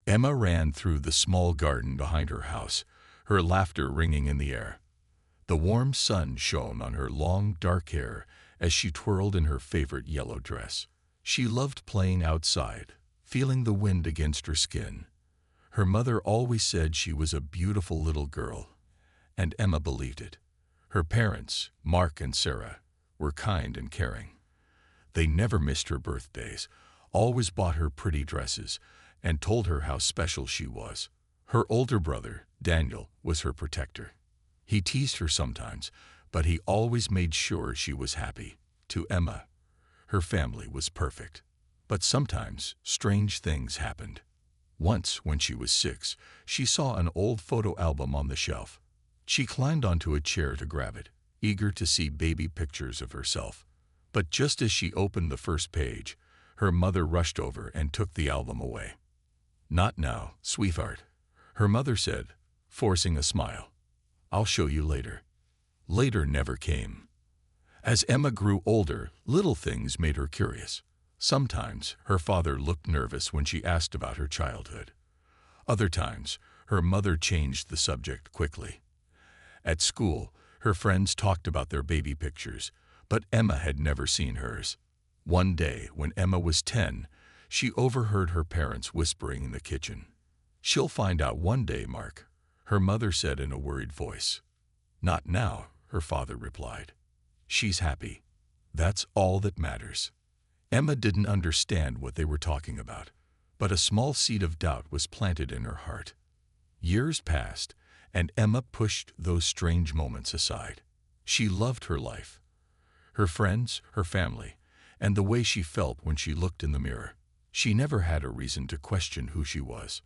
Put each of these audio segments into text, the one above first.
Emma ran through the small garden behind her house, her laughter ringing in the air. The warm sun shone on her long, dark hair as she twirled in her favorite yellow dress. She loved playing outside, feeling the wind against her skin. Her mother always said she was a beautiful little girl, and Emma believed it. Her parents, Mark and Sarah, were kind and caring. They never missed her birthdays, always bought her pretty dresses, and told her how special she was. Her older brother, Daniel, was her protector. He teased her sometimes, but he always made sure she was happy. To Emma, her family was perfect. But sometimes strange things happened. Once, when she was 6, she saw an old photo album on the shelf. She climbed onto a chair to grab it, eager to see baby pictures of herself. But just as she opened the first page, her mother rushed over and took the album away. "Not now, sweetheart," her mother said, forcing a smile. "I'll show you later." Later never came. As Emma grew older, little things made her curious. Sometimes her father looked nervous when she asked about her childhood. Other times, her mother changed the subject quickly. At school, her friends talked about their baby pictures, but Emma had never seen hers. One day, when Emma was 10, she overheard her parents whispering in the kitchen. "She'll find out one day, Mark," her mother said in a worried voice. "Not now," her father replied. "She's happy. That's all that matters." Emma didn't understand what they were talking about, but a small seed of doubt was planted in her heart. Years passed, and Emma pushed those strange moments aside. She loved her life, her friends, her family, and the way she felt when she looked in the mirror. She never had a reason to question who she was,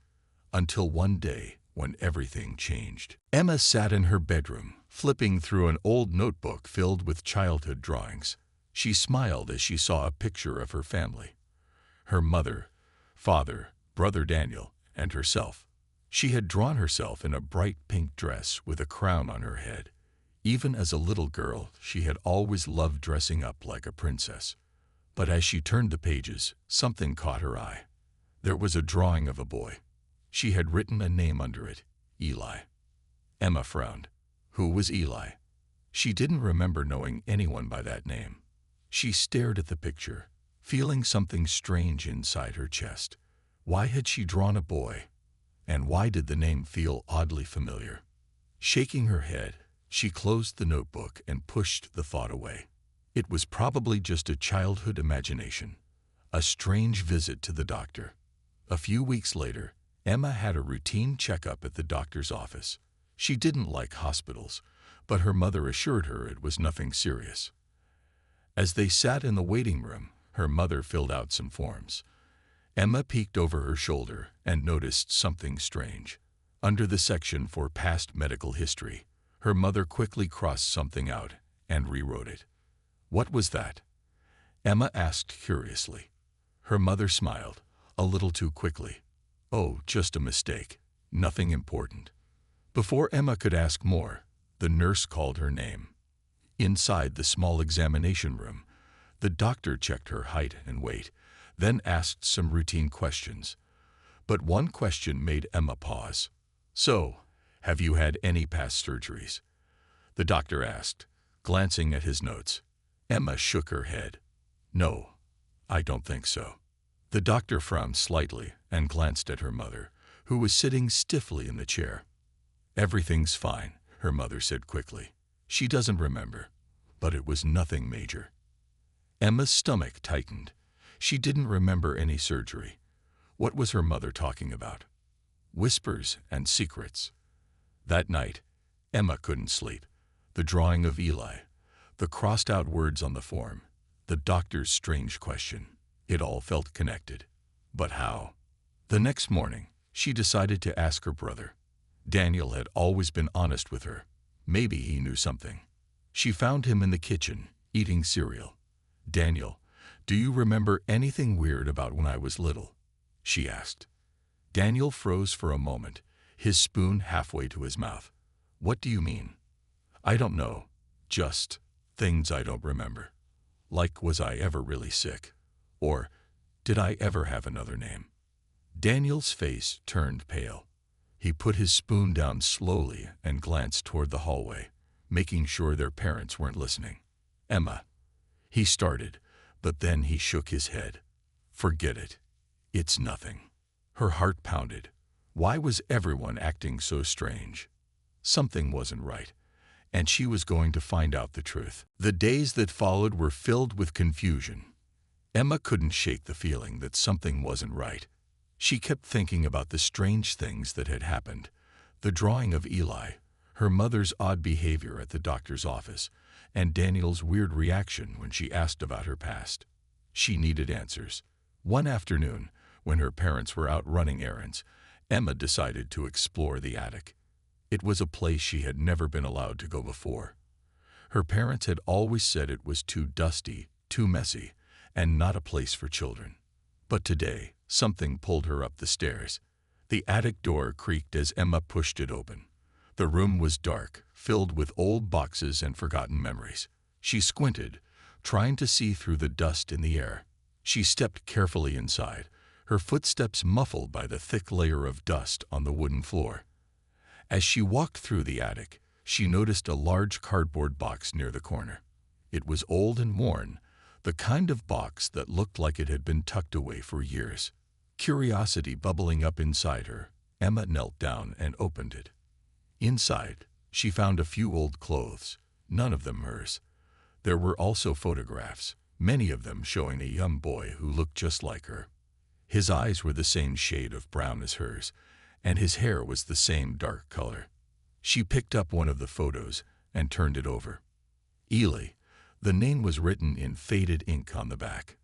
until one day when everything changed. Emma sat in her bedroom, flipping through an old notebook filled with childhood drawings. She smiled as she saw a picture of her family: her mother, father, brother Daniel, and herself. She had drawn herself in a bright pink dress with a crown on her head. Even as a little girl, she had always loved dressing up like a princess. But as she turned the pages, something caught her eye. There was a drawing of a boy. She had written a name under it: Eli. Emma frowned. Who was Eli? She didn't remember knowing anyone by that name. She stared at the picture, feeling something strange inside her chest. Why had she drawn a boy? And why did the name feel oddly familiar? Shaking her head, she closed the notebook and pushed the thought away. It was probably just a childhood imagination, a strange visit to the doctor. A few weeks later, Emma had a routine checkup at the doctor's office. She didn't like hospitals, but her mother assured her it was nothing serious. As they sat in the waiting room, her mother filled out some forms. Emma peeked over her shoulder and noticed something strange. Under the section for past medical history, her mother quickly crossed something out and rewrote it. What was that? Emma asked curiously. Her mother smiled, a little too quickly. Oh, just a mistake. Nothing important. Before Emma could ask more, the nurse called her name. Inside the small examination room, the doctor checked her height and weight, then asked some routine questions. But one question made Emma pause. "So, have you had any past surgeries?" the doctor asked, glancing at his notes. Emma shook her head. "No, I don't think so." The doctor frowned slightly and glanced at her mother, who was sitting stiffly in the chair. "Everything's fine," her mother said quickly. She doesn't remember, but it was nothing major. Emma's stomach tightened. She didn't remember any surgery. What was her mother talking about? Whispers and secrets. That night, Emma couldn't sleep. The drawing of Eli, the crossed-out words on the form, the doctor's strange question. It all felt connected. But how? The next morning, she decided to ask her brother. Daniel had always been honest with her. Maybe he knew something. She found him in the kitchen, eating cereal. "Daniel, do you remember anything weird about when I was little?" she asked. Daniel froze for a moment, his spoon halfway to his mouth. "What do you mean?" "I don't know. Just things I don't remember. Like, was I ever really sick? Or did I ever have another name?" Daniel's face turned pale. He put his spoon down slowly and glanced toward the hallway, making sure their parents weren't listening. "Emma," he started, but then he shook his head. "Forget it. It's nothing." Her heart pounded. Why was everyone acting so strange? Something wasn't right, and she was going to find out the truth. The days that followed were filled with confusion. Emma couldn't shake the feeling that something wasn't right. She kept thinking about the strange things that had happened. The drawing of Eli, her mother's odd behavior at the doctor's office, and Daniel's weird reaction when she asked about her past. She needed answers. One afternoon, when her parents were out running errands, Emma decided to explore the attic. It was a place she had never been allowed to go before. Her parents had always said it was too dusty, too messy, and not a place for children. But today, something pulled her up the stairs. The attic door creaked as Emma pushed it open. The room was dark, filled with old boxes and forgotten memories. She squinted, trying to see through the dust in the air. She stepped carefully inside, her footsteps muffled by the thick layer of dust on the wooden floor. As she walked through the attic, she noticed a large cardboard box near the corner. It was old and worn, the kind of box that looked like it had been tucked away for years. Curiosity bubbling up inside her, Emma knelt down and opened it. Inside, she found a few old clothes, none of them hers. There were also photographs, many of them showing a young boy who looked just like her. His eyes were the same shade of brown as hers, and his hair was the same dark color. She picked up one of the photos and turned it over. Eli, the name was written in faded ink on the back.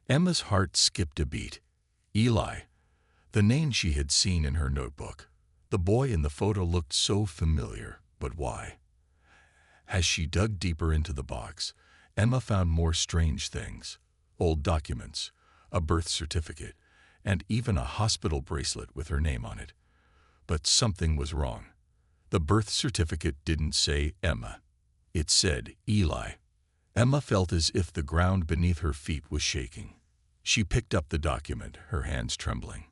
Emma's heart skipped a beat. Eli, the name she had seen in her notebook. The boy in the photo looked so familiar, but why? As she dug deeper into the box, Emma found more strange things. Old documents, a birth certificate, and even a hospital bracelet with her name on it. But something was wrong. The birth certificate didn't say Emma. It said Eli. Emma felt as if the ground beneath her feet was shaking. She picked up the document, her hands trembling.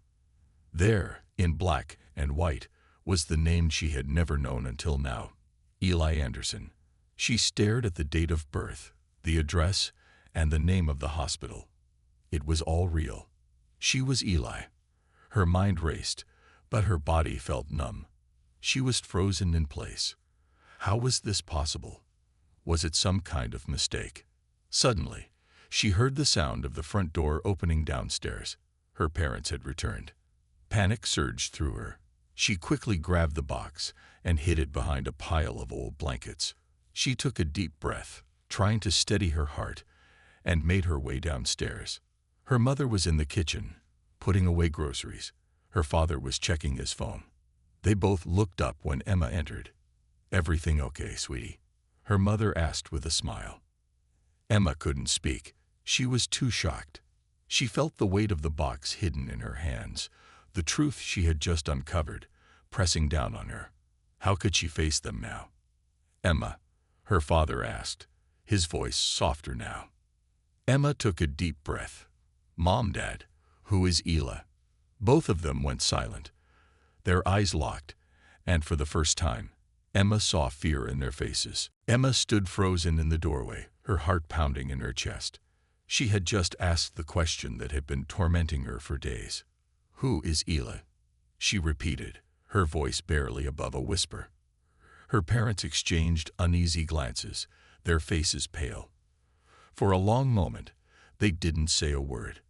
There, in black and white, was the name she had never known until now, Eli Anderson. She stared at the date of birth, the address, and the name of the hospital. It was all real. She was Eli. Her mind raced, but her body felt numb. She was frozen in place. How was this possible? Was it some kind of mistake? Suddenly, she heard the sound of the front door opening downstairs. Her parents had returned. Panic surged through her. She quickly grabbed the box and hid it behind a pile of old blankets. She took a deep breath, trying to steady her heart, and made her way downstairs. Her mother was in the kitchen, putting away groceries. Her father was checking his phone. They both looked up when Emma entered. "Everything okay, sweetie?" her mother asked with a smile. Emma couldn't speak. She was too shocked. She felt the weight of the box hidden in her hands, the truth she had just uncovered, pressing down on her. How could she face them now? "Emma," her father asked, his voice softer now. Emma took a deep breath. "Mom, Dad, who is Eli?" Both of them went silent. Their eyes locked, and for the first time, Emma saw fear in their faces. Emma stood frozen in the doorway, her heart pounding in her chest. She had just asked the question that had been tormenting her for days. "Who is Eli?" she repeated, her voice barely above a whisper. Her parents exchanged uneasy glances, their faces pale. For a long moment, they didn't say a word.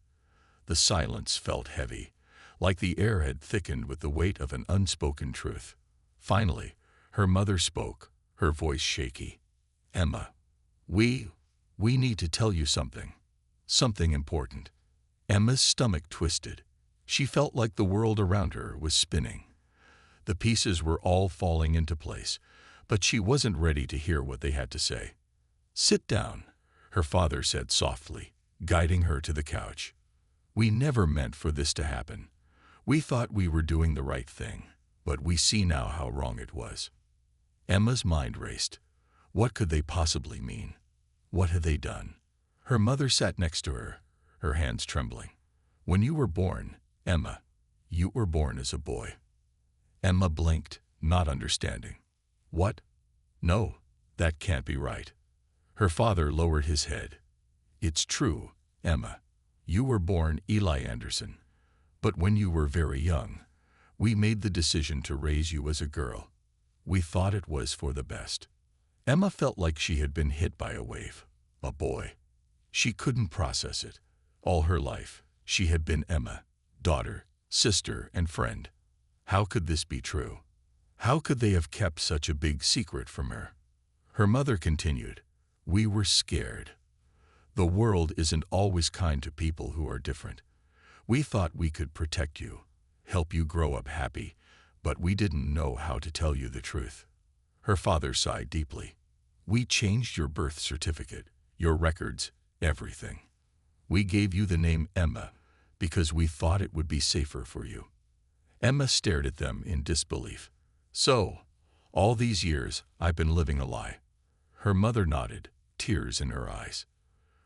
The silence felt heavy, like the air had thickened with the weight of an unspoken truth. Finally, her mother spoke, her voice shaky. "Emma, we need to tell you something. Something important." Emma's stomach twisted. She felt like the world around her was spinning. The pieces were all falling into place, but she wasn't ready to hear what they had to say. "Sit down," her father said softly, guiding her to the couch. "We never meant for this to happen. We thought we were doing the right thing, but we see now how wrong it was." Emma's mind raced. What could they possibly mean? What had they done? Her mother sat next to her, her hands trembling. "When you were born, Emma, You were born as a boy." Emma blinked, not understanding. "What? No, that can't be right." Her father lowered his head. "It's true, Emma. You were born Eli Anderson. But when you were very young, we made the decision to raise you as a girl. We thought it was for the best." Emma felt like she had been hit by a wave. A boy. She couldn't process it. All her life, she had been Emma, daughter, sister, and friend. How could this be true? How could they have kept such a big secret from her? Her mother continued, "We were scared. The world isn't always kind to people who are different. We thought we could protect you, help you grow up happy, but we didn't know how to tell you the truth." Her father sighed deeply. "We changed your birth certificate, your records, everything. We gave you the name Emma because we thought it would be safer for you." Emma stared at them in disbelief. "So, all these years I've been living a lie." Her mother nodded, tears in her eyes.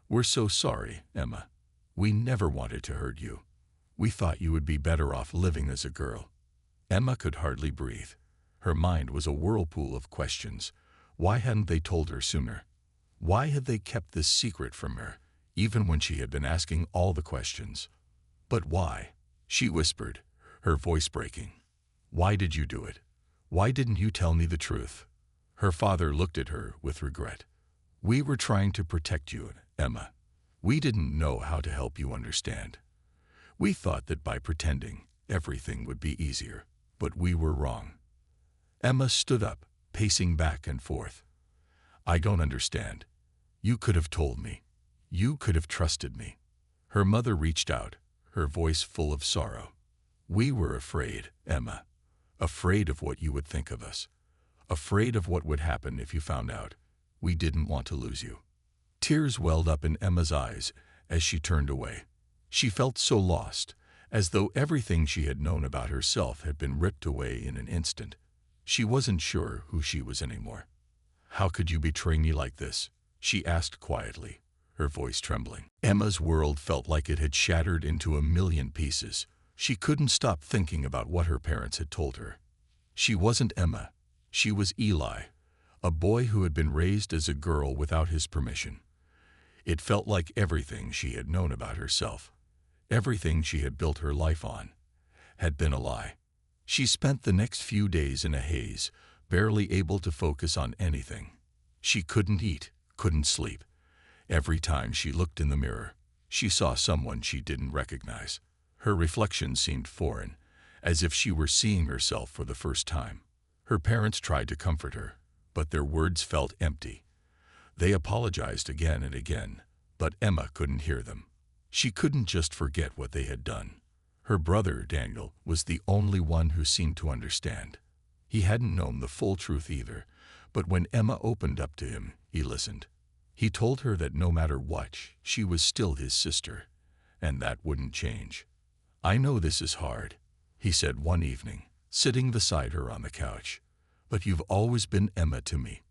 "We're so sorry, Emma. We never wanted to hurt you. We thought you would be better off living as a girl." Emma could hardly breathe. Her mind was a whirlpool of questions. Why hadn't they told her sooner? Why had they kept this secret from her, even when she had been asking all the questions? "But why?" she whispered, her voice breaking. "Why did you do it? Why didn't you tell me the truth?" Her father looked at her with regret. "We were trying to protect you, Emma. We didn't know how to help you understand. We thought that by pretending, everything would be easier, but we were wrong." Emma stood up, pacing back and forth. "I don't understand. You could have told me. You could have trusted me." Her mother reached out, her voice full of sorrow. "We were afraid, Emma. Afraid of what you would think of us. Afraid of what would happen if you found out. We didn't want to lose you." Tears welled up in Emma's eyes as she turned away. She felt so lost, as though everything she had known about herself had been ripped away in an instant. She wasn't sure who she was anymore. "How could you betray me like this?" she asked quietly, her voice trembling. Emma's world felt like it had shattered into a million pieces. She couldn't stop thinking about what her parents had told her. She wasn't Emma. She was Eli, a boy who had been raised as a girl without his permission. It felt like everything she had known about herself, everything she had built her life on, had been a lie. She spent the next few days in a haze, barely able to focus on anything. She couldn't eat, couldn't sleep. Every time she looked in the mirror, she saw someone she didn't recognize. Her reflection seemed foreign, as if she were seeing herself for the first time. Her parents tried to comfort her, but their words felt empty. They apologized again and again, but Emma couldn't hear them. She couldn't just forget what they had done. Her brother, Daniel, was the only one who seemed to understand. He hadn't known the full truth either, but when Emma opened up to him, he listened. He told her that no matter what, she was still his sister, and that wouldn't change. "I know this is hard," he said one evening, sitting beside her on the couch, "but you've always been Emma to me.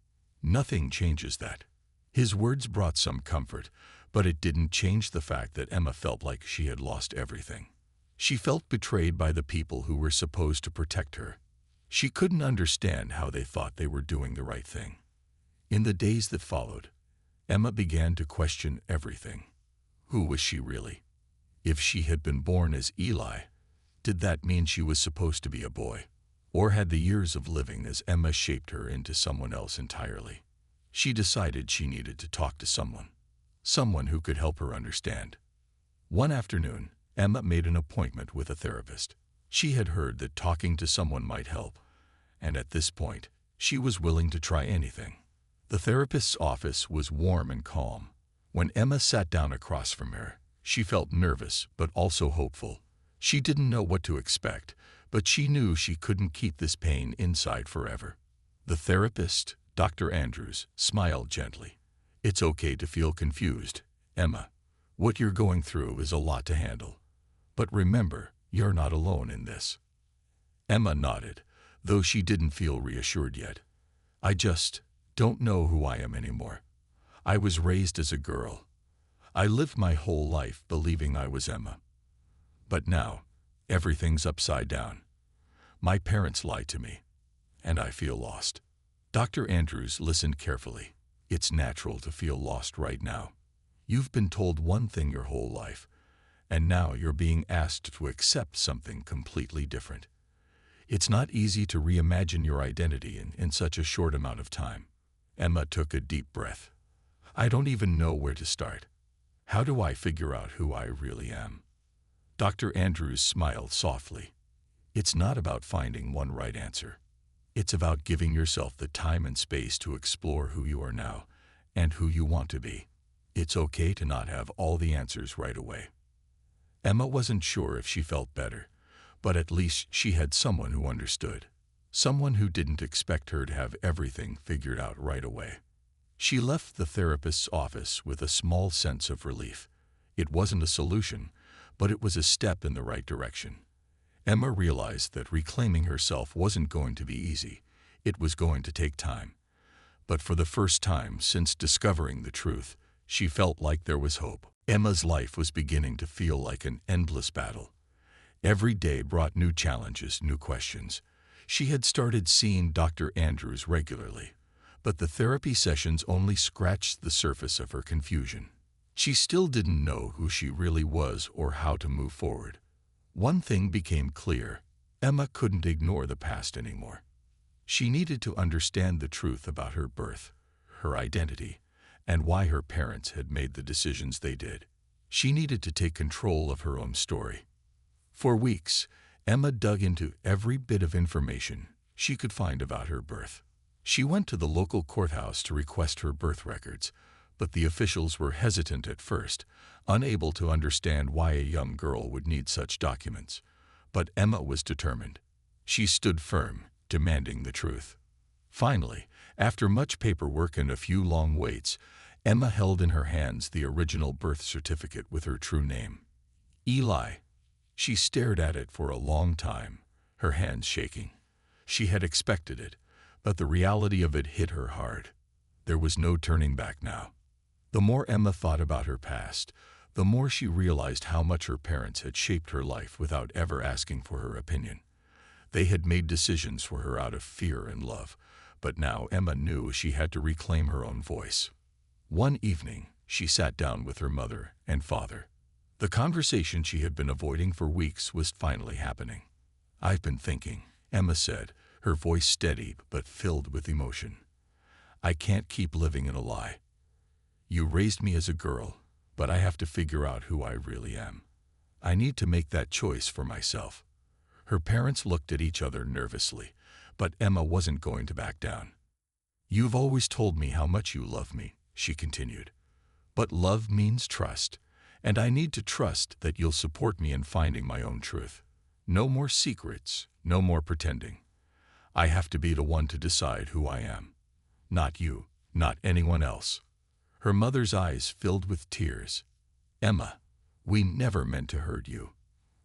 Nothing changes that." His words brought some comfort, but it didn't change the fact that Emma felt like she had lost everything. She felt betrayed by the people who were supposed to protect her. She couldn't understand how they thought they were doing the right thing. In the days that followed, Emma began to question everything. Who was she really? If she had been born as Eli, did that mean she was supposed to be a boy? Or had the years of living as Emma shaped her into someone else entirely? She decided she needed to talk to someone who could help her understand. One afternoon, Emma made an appointment with a therapist. She had heard that talking to someone might help, and at this point, she was willing to try anything. The therapist's office was warm and calm. When Emma sat down across from her, she felt nervous but also hopeful. She didn't know what to expect, but she knew she couldn't keep this pain inside forever. The therapist, Dr. Andrews, smiled gently. "It's okay to feel confused, Emma. What you're going through is a lot to handle. But remember, you're not alone in this." Emma nodded, though she didn't feel reassured yet. "I just don't know who I am anymore. I was raised as a girl. I lived my whole life believing I was Emma. But now, Everything's upside down. My parents lied to me, and I feel lost. Dr. Andrews listened carefully. It's natural to feel lost right now. You've been told one thing your whole life, and now you're being asked to accept something completely different. It's not easy to reimagine your identity in such a short amount of time. Emma took a deep breath. I don't even know where to start. How do I figure out who I really am? Dr. Andrews smiled softly. It's not about finding one right answer. It's about giving yourself the time and space to explore who you are now and who you want to be. It's okay to not have all the answers right away. Emma wasn't sure if she felt better, but at least she had someone who understood, someone who didn't expect her to have everything figured out right away. She left the therapist's office with a small sense of relief. It wasn't a solution, but it was a step in the right direction. Emma realized that reclaiming herself wasn't going to be easy. It was going to take time. But for the first time since discovering the truth, she felt like there was hope. Emma's life was beginning to feel like an endless battle. Every day brought new challenges, new questions. She had started seeing Dr. Andrews regularly, but the therapy sessions only scratched the surface of her confusion. She still didn't know who she really was or how to move forward. One thing became clear. Emma couldn't ignore the past anymore. She needed to understand the truth about her birth, her identity, and why her parents had made the decisions they did. She needed to take control of her own story. For weeks, Emma dug into every bit of information she could find about her birth. She went to the local courthouse to request her birth records, but the officials were hesitant at first, unable to understand why a young girl would need such documents. But Emma was determined. She stood firm, demanding the truth. Finally, after much paperwork and a few long waits, Emma held in her hands the original birth certificate with her true name, Eli. She stared at it for a long time, her hands shaking. She had expected it, but the reality of it hit her hard. There was no turning back now. The more Emma thought about her past, the more she realized how much her parents had shaped her life without ever asking for her opinion. They had made decisions for her out of fear and love, but now Emma knew she had to reclaim her own voice. One evening, she sat down with her mother and father. The conversation she had been avoiding for weeks was finally happening. I've been thinking, Emma said, her voice steady but filled with emotion. I can't keep living in a lie. You raised me as a girl, but I have to figure out who I really am. I need to make that choice for myself. Her parents looked at each other nervously, but Emma wasn't going to back down. You've always told me how much you love me, she continued. But love means trust, and I need to trust that you'll support me in finding my own truth. No more secrets, no more pretending. I have to be the one to decide who I am. Not you, not anyone else. Her mother's eyes filled with tears. Emma, we never meant to hurt you.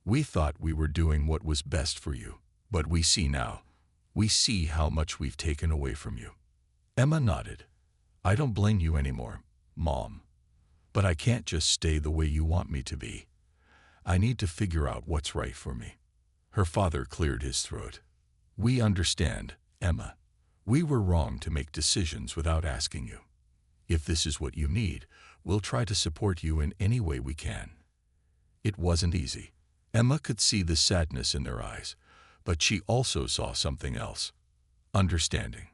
We thought we were doing what was best for you, but we see now. We see how much we've taken away from you. Emma nodded. I don't blame you anymore, Mom. But I can't just stay the way you want me to be. I need to figure out what's right for me. Her father cleared his throat. We understand, Emma. We were wrong to make decisions without asking you. If this is what you need, we'll try to support you in any way we can. It wasn't easy. Emma could see the sadness in their eyes, but she also saw something else. Understanding.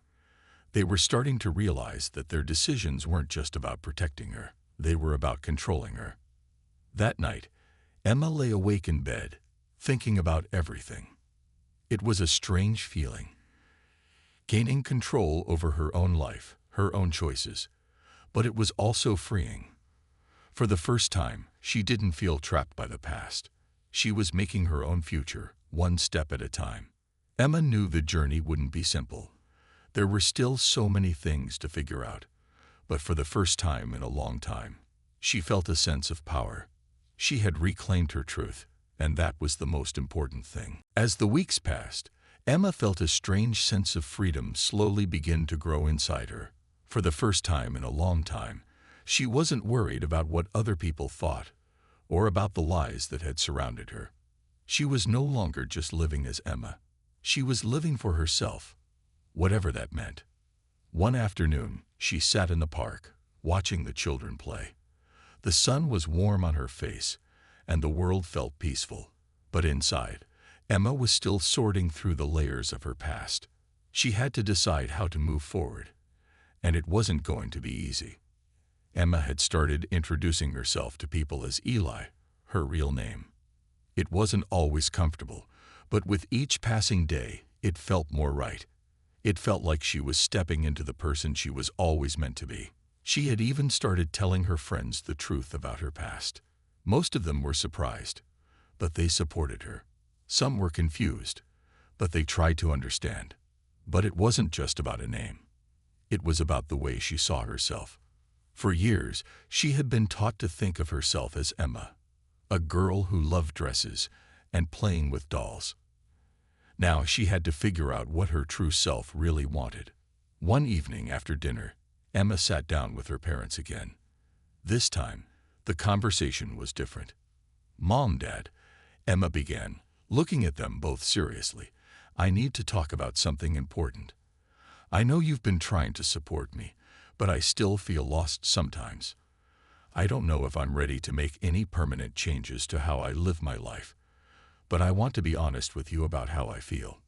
They were starting to realize that their decisions weren't just about protecting her. They were about controlling her. That night, Emma lay awake in bed, thinking about everything. It was a strange feeling. Gaining control over her own life, her own choices. But it was also freeing. For the first time, she didn't feel trapped by the past. She was making her own future, one step at a time. Emma knew the journey wouldn't be simple. There were still so many things to figure out. But for the first time in a long time, she felt a sense of power. She had reclaimed her truth, and that was the most important thing. As the weeks passed, Emma felt a strange sense of freedom slowly begin to grow inside her. For the first time in a long time, she wasn't worried about what other people thought, or about the lies that had surrounded her. She was no longer just living as Emma. She was living for herself, whatever that meant. One afternoon, she sat in the park, watching the children play. The sun was warm on her face, and the world felt peaceful. But inside, Emma was still sorting through the layers of her past. She had to decide how to move forward, and it wasn't going to be easy. Emma had started introducing herself to people as Eli, her real name. It wasn't always comfortable, but with each passing day, it felt more right. It felt like she was stepping into the person she was always meant to be. She had even started telling her friends the truth about her past. Most of them were surprised, but they supported her. Some were confused, but they tried to understand. But it wasn't just about a name. It was about the way she saw herself. For years, she had been taught to think of herself as Emma, a girl who loved dresses and playing with dolls. Now she had to figure out what her true self really wanted. One evening after dinner, Emma sat down with her parents again. This time, the conversation was different. "Mom, Dad," Emma began, looking at them both seriously, "I need to talk about something important. I know you've been trying to support me, but I still feel lost sometimes. I don't know if I'm ready to make any permanent changes to how I live my life, but I want to be honest with you about how I feel."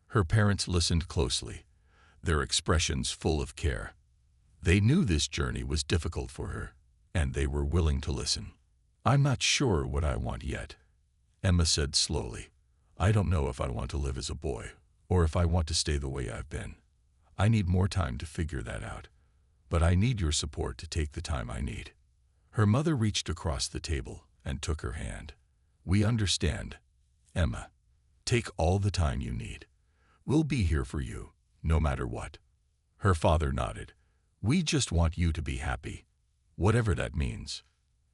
Her parents listened closely, their expressions full of care. They knew this journey was difficult for her, and they were willing to listen. "I'm not sure what I want yet," Emma said slowly. "I don't know if I want to live as a boy, or if I want to stay the way I've been. I need more time to figure that out, but I need your support to take the time I need." Her mother reached across the table and took her hand. "We understand, Emma. Take all the time you need. We'll be here for you, no matter what." Her father nodded. "We just want you to be happy, whatever that means."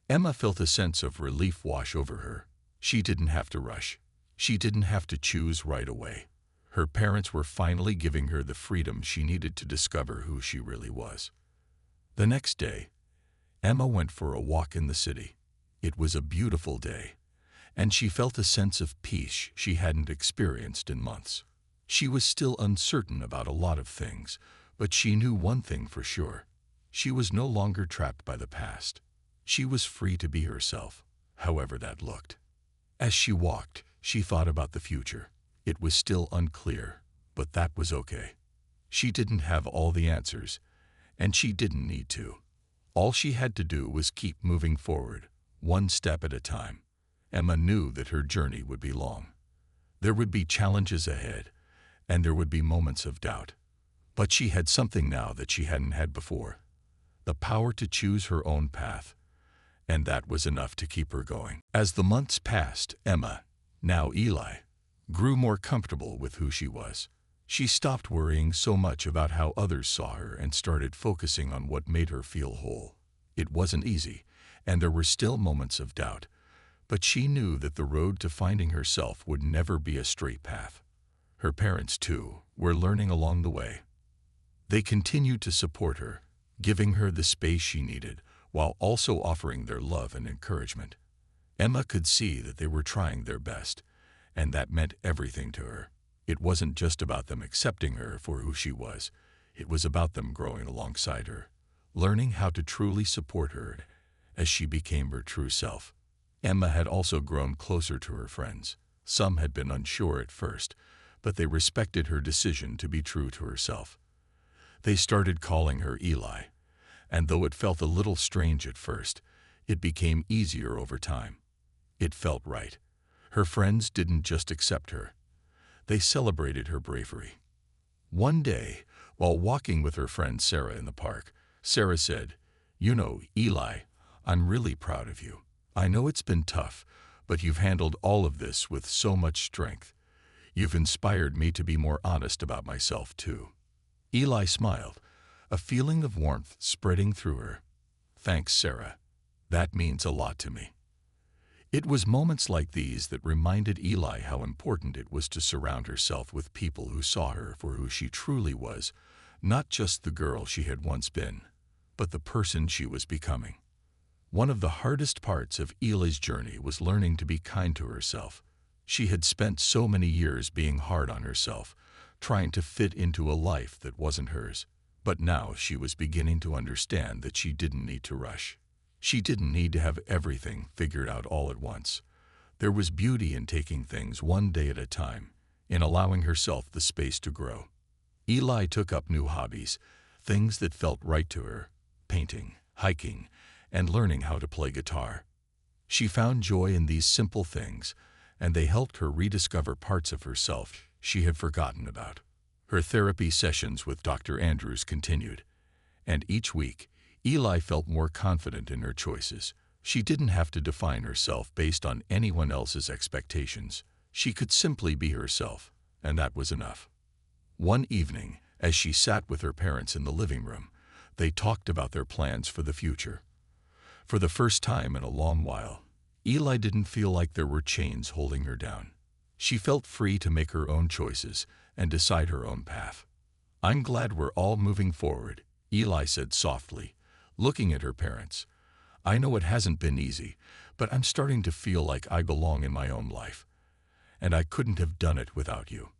Emma felt a sense of relief wash over her. She didn't have to rush. She didn't have to choose right away. Her parents were finally giving her the freedom she needed to discover who she really was. The next day, Emma went for a walk in the city. It was a beautiful day, and she felt a sense of peace she hadn't experienced in months. She was still uncertain about a lot of things, but she knew one thing for sure. She was no longer trapped by the past. She was free to be herself, however that looked. As she walked, she thought about the future. It was still unclear, but that was okay. She didn't have all the answers, and she didn't need to. All she had to do was keep moving forward, one step at a time. Emma knew that her journey would be long. There would be challenges ahead, and there would be moments of doubt. But she had something now that she hadn't had before: the power to choose her own path, and that was enough to keep her going. As the months passed, Emma, now Eli, grew more comfortable with who she was. She stopped worrying so much about how others saw her and started focusing on what made her feel whole. It wasn't easy, and there were still moments of doubt, but she knew that the road to finding herself would never be a straight path. Her parents, too, were learning along the way. They continued to support her, giving her the space she needed, while also offering their love and encouragement. Emma could see that they were trying their best, and that meant everything to her. It wasn't just about them accepting her for who she was. It was about them growing alongside her, learning how to truly support her as she became her true self. Emma had also grown closer to her friends. Some had been unsure at first, but they respected her decision to be true to herself. They started calling her Eli, and though it felt a little strange at first, it became easier over time. It felt right. Her friends didn't just accept her. They celebrated her bravery. One day, while walking with her friend Sarah in the park, Sarah said, "You know, Eli, I'm really proud of you. I know it's been tough, but you've handled all of this with so much strength. You've inspired me to be more honest about myself, too." Eli smiled, a feeling of warmth spreading through her. "Thanks, Sarah. That means a lot to me." It was moments like these that reminded Eli how important it was to surround herself with people who saw her for who she truly was, not just the girl she had once been, but the person she was becoming. One of the hardest parts of Eli's journey was learning to be kind to herself. She had spent so many years being hard on herself, trying to fit into a life that wasn't hers. But now she was beginning to understand that she didn't need to rush. She didn't need to have everything figured out all at once. There was beauty in taking things one day at a time, in allowing herself the space to grow. Eli took up new hobbies, things that felt right to her: painting, hiking, and learning how to play guitar. She found joy in these simple things, and they helped her rediscover parts of herself she had forgotten about. Her therapy sessions with Dr. Andrews continued, and each week, Eli felt more confident in her choices. She didn't have to define herself based on anyone else's expectations. She could simply be herself, and that was enough. One evening, as she sat with her parents in the living room, they talked about their plans for the future. For the first time in a long while, Eli didn't feel like there were chains holding her down. She felt free to make her own choices and decide her own path. "I'm glad we're all moving forward," Eli said softly, looking at her parents. "I know it hasn't been easy, but I'm starting to feel like I belong in my own life, and I couldn't have done it without you."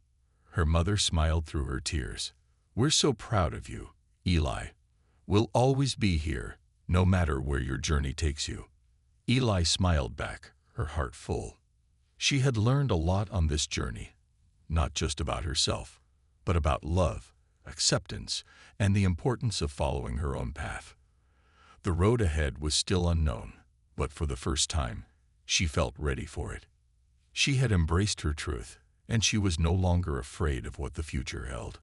Her mother smiled through her tears. "We're so proud of you, Eli. We'll always be here, no matter where your journey takes you." Eli smiled back, her heart full. She had learned a lot on this journey, not just about herself, but about love, acceptance, and the importance of following her own path. The road ahead was still unknown, but for the first time, she felt ready for it. She had embraced her truth, and she was no longer afraid of what the future held.